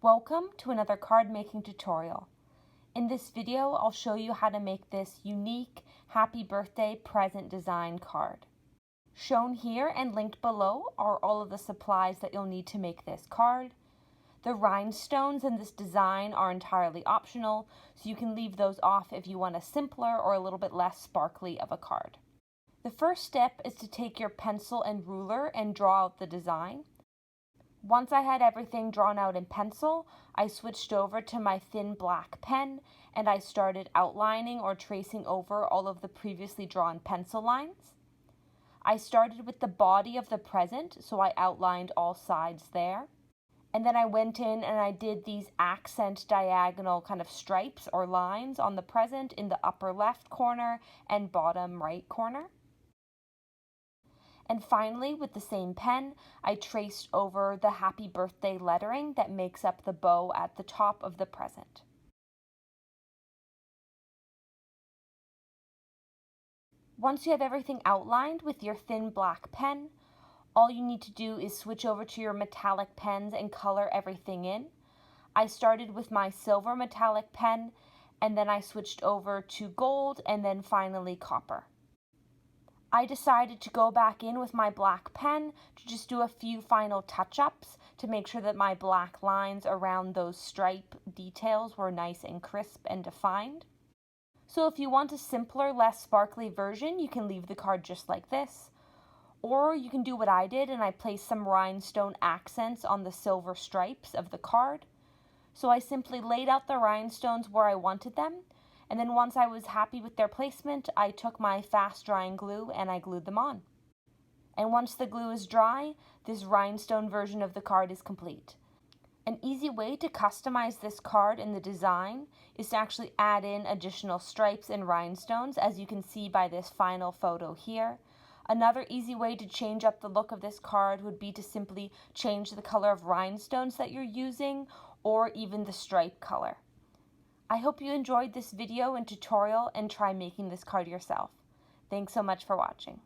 Welcome to another card making tutorial. In this video, I'll show you how to make this unique happy birthday present design card. Shown here and linked below are all of the supplies that you'll need to make this card. The rhinestones in this design are entirely optional, so you can leave those off if you want a simpler or a little bit less sparkly of a card. The first step is to take your pencil and ruler and draw out the design. Once I had everything drawn out in pencil, I switched over to my thin black pen and I started outlining or tracing over all of the previously drawn pencil lines. I started with the body of the present, so I outlined all sides there. And then I went in and I did these accent diagonal kind of stripes or lines on the present in the upper left corner and bottom right corner. And finally, with the same pen, I traced over the happy birthday lettering that makes up the bow at the top of the present. Once you have everything outlined with your thin black pen, all you need to do is switch over to your metallic pens and color everything in. I started with my silver metallic pen, and then I switched over to gold and then finally copper. I decided to go back in with my black pen to just do a few final touch-ups to make sure that my black lines around those stripe details were nice and crisp and defined. So if you want a simpler, less sparkly version, you can leave the card just like this. Or you can do what I did and I placed some rhinestone accents on the silver stripes of the card. So I simply laid out the rhinestones where I wanted them. And then once I was happy with their placement, I took my fast drying glue and I glued them on. And once the glue is dry, this rhinestone version of the card is complete. An easy way to customize this card in the design is to actually add in additional stripes and rhinestones, as you can see by this final photo here. Another easy way to change up the look of this card would be to simply change the color of rhinestones that you're using, or even the stripe color. I hope you enjoyed this video and tutorial and try making this card yourself. Thanks so much for watching.